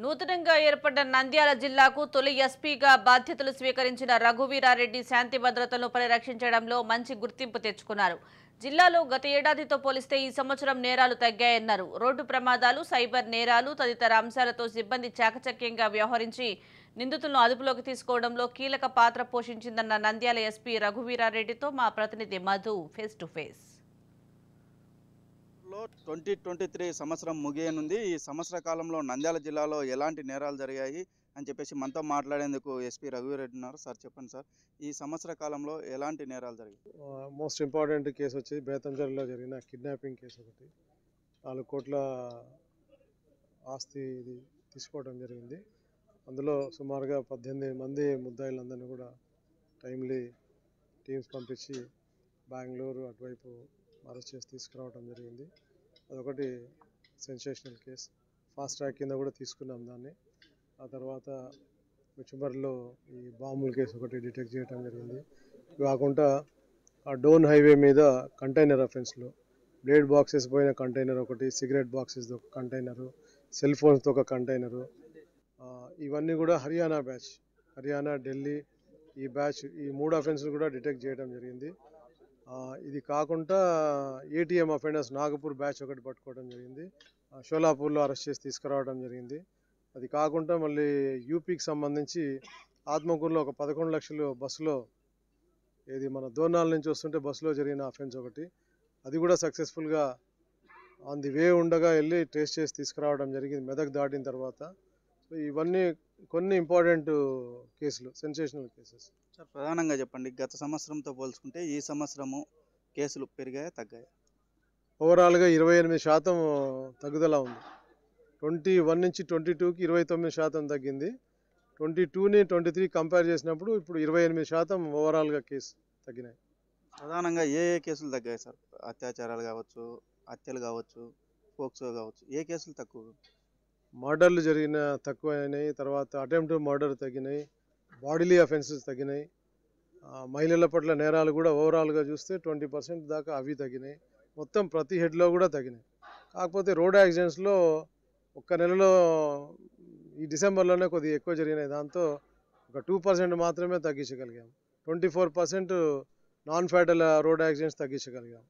నూతనంగా ఏర్పడ్డ నంద్యాల జిల్లాకు తొలి ఎస్పీగా బాధ్యతలు స్వీకరించిన రఘువీరారెడ్డి శాంతి భద్రతలను పరిరక్షించడంలో మంచి గుర్తింపు తెచ్చుకున్నారు. జిల్లాలో గత ఏడాదితో పోలిస్తే ఈ సంవత్సరం నేరాలు తగ్గాయన్నారు. రోడ్డు ప్రమాదాలు, సైబర్ నేరాలు తదితర అంశాలతో సిబ్బంది చాకచక్యంగా వ్యవహరించి నిందితులను అదుపులోకి తీసుకోవడంలో కీలక పాత్ర పోషించిందన్న నంద్యాల ఎస్పీ రఘువీరారెడ్డితో మా ప్రతినిధి మధు ఫేస్ టు ఫేస్. 2023 సంవత్సరం ముగియనుంది. ఈ సంవత్సర కాలంలో నంద్యాల జిల్లాలో ఎలాంటి నేరాలు జరిగాయి అని చెప్పేసి మనతో మాట్లాడేందుకు ఎస్పీ రఘువీరెడ్డి ఉన్నారు. సార్ చెప్పండి సార్, ఈ సంవత్సర కాలంలో ఎలాంటి నేరాలు జరిగాయి? మోస్ట్ ఇంపార్టెంట్ కేసు వచ్చి బేతంచెరులో జరిగిన కిడ్నాపింగ్ కేసు ఒకటి. 4 కోట్ల ఆస్తి తీసుకోవడం జరిగింది. అందులో సుమారుగా 18 మంది ముద్దాయిలందరినీ కూడా టైమ్లీ టీమ్స్ పంపించి బెంగళూరు అటువైపు అరెస్ట్ చేసి తీసుకురావడం జరిగింది. అదొకటి సెన్సేషనల్ కేసు. ఫాస్ట్ ట్రాక్ కింద కూడా తీసుకున్నాం దాన్ని. ఆ తర్వాత మిర్చిమర్రిలో ఈ బాంబుల కేసు ఒకటి డిటెక్ట్ చేయడం జరిగింది. ఇవి కాకుండా ఆ డోన్ హైవే మీద కంటైనర్ అఫెన్స్లో బ్లేడ్ బాక్సెస్ పోయిన కంటైనర్ ఒకటి, సిగరెట్ బాక్సెస్ ఒక కంటైనరు, సెల్ ఫోన్స్తో ఒక కంటైనరు, ఇవన్నీ కూడా హర్యానా బ్యాచ్, హర్యానా, ఢిల్లీ ఈ బ్యాచ్, ఈ 3 అఫెన్స్లు కూడా డిటెక్ట్ చేయడం జరిగింది. ఇది కాకుండా ఏటీఎం అఫెండర్స్ నాగపూర్ బ్యాచ్ ఒకటి పట్టుకోవడం జరిగింది. షోలాపూర్లో అరెస్ట్ చేసి తీసుకురావడం జరిగింది. అది కాకుండా మళ్ళీ యూపీకి సంబంధించి ఆత్మకూరులో ఒక 11 లక్షలు బస్సులో, ఇది మన దోర్నాల నుంచి వస్తుంటే బస్సులో జరిగిన అఫెన్స్ ఒకటి, అది కూడా సక్సెస్ఫుల్గా ఆన్ ది వే ఉండగా వెళ్ళి ట్రేస్ చేసి తీసుకురావడం జరిగింది మెదక్ దాటిన తర్వాత. సో ఇవన్నీ కొన్ని ఇంపార్టెంట్ కేసులు, సెన్సేషనల్ కేసెస్. సార్ ప్రధానంగా చెప్పండి, గత సంవత్సరంతో పోల్చుకుంటే ఈ సంవత్సరము కేసులు పెరిగాయా తగ్గాయా? ఓవరాల్గా 28% తగ్గుదల ఉంది. 21 నుంచి 22కి 29% తగ్గింది. 22ని 23 కంపేర్ చేసినప్పుడు ఇప్పుడు 28% ఓవరాల్గా కేసు తగ్గినాయి. ప్రధానంగా ఏ కేసులు తగ్గాయి సార్? అత్యాచారాలు కావచ్చు, హత్యలు కావచ్చు, పోక్సో కావచ్చు, ఏ కేసులు తక్కువ? మర్డర్లు జరిగిన తక్కువైనాయి, తర్వాత అటెంప్ట్ మర్డర్ తగ్గినాయి, బాడీలీ అఫెన్సెస్ తగ్గినాయి, మహిళల పట్ల నేరాలు కూడా ఓవరాల్గా చూస్తే 20% దాకా అవి తగ్గినాయి. మొత్తం ప్రతి హెడ్లో కూడా తగ్గినాయి. కాకపోతే రోడ్ యాక్సిడెంట్స్లో ఒక్క నెలలో ఈ డిసెంబర్లోనే కొద్దిగా ఎక్కువ జరిగినాయి. దాంతో ఒక 2% మాత్రమే తగ్గించగలిగాం. 24% నాన్ ఫ్యాటల్ రోడ్ యాక్సిడెంట్స్ తగ్గించగలిగాం.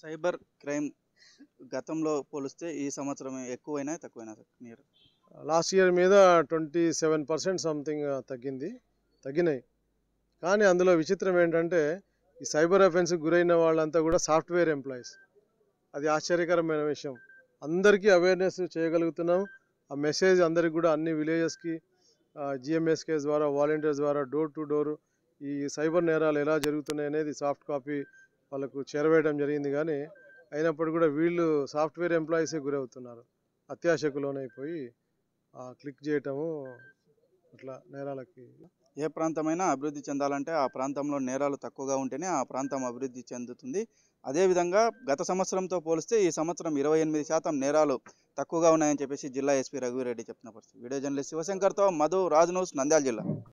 సైబర్ క్రైమ్ గతంలో పోలిస్తే ఈ సంవత్సరం ఎక్కువైనా తక్కువైనా సార్? లాస్ట్ ఇయర్ మీద 27% సంథింగ్ తగ్గినాయి. కానీ అందులో విచిత్రం ఏంటంటే ఈ సైబర్ అఫెన్స్కి గురైన వాళ్ళంతా కూడా సాఫ్ట్వేర్ ఎంప్లాయీస్. అది ఆశ్చర్యకరమైన విషయం. అందరికీ అవేర్నెస్ చేయగలుగుతున్నాం. ఆ మెసేజ్ అందరికి కూడా అన్ని విలేజెస్కి జిఎంఎస్కేస్ ద్వారా, వాలంటీర్స్ ద్వారా డోర్ టు డోర్ ఈ సైబర్ నేరాలు ఎలా జరుగుతున్నాయి అనేది సాఫ్ట్ కాపీ వాళ్ళకు చేరవేయడం జరిగింది. కానీ అయినప్పుడు కూడా వీళ్ళు సాఫ్ట్వేర్ ఎంప్లాయీసే గురవుతున్నారు. అత్యాశకు లోనైపోయి క్లిక్ చేయటము, అట్లా నేరాలకి. ఏ ప్రాంతమైనా అభివృద్ధి చెందాలంటే ఆ ప్రాంతంలో నేరాలు తక్కువగా ఉంటేనే ఆ ప్రాంతం అభివృద్ధి చెందుతుంది. అదేవిధంగా గత సంవత్సరంతో పోలిస్తే ఈ సంవత్సరం 28% నేరాలు తక్కువగా ఉన్నాయని చెప్పేసి జిల్లా ఎస్పీ రఘువీరెడ్డి చెప్తున్న పరిస్థితి. వీడియో జర్నలిస్ట్ శివశంకర్తో మధు, రాజ్ న్యూస్, నంద్యాల జిల్లా.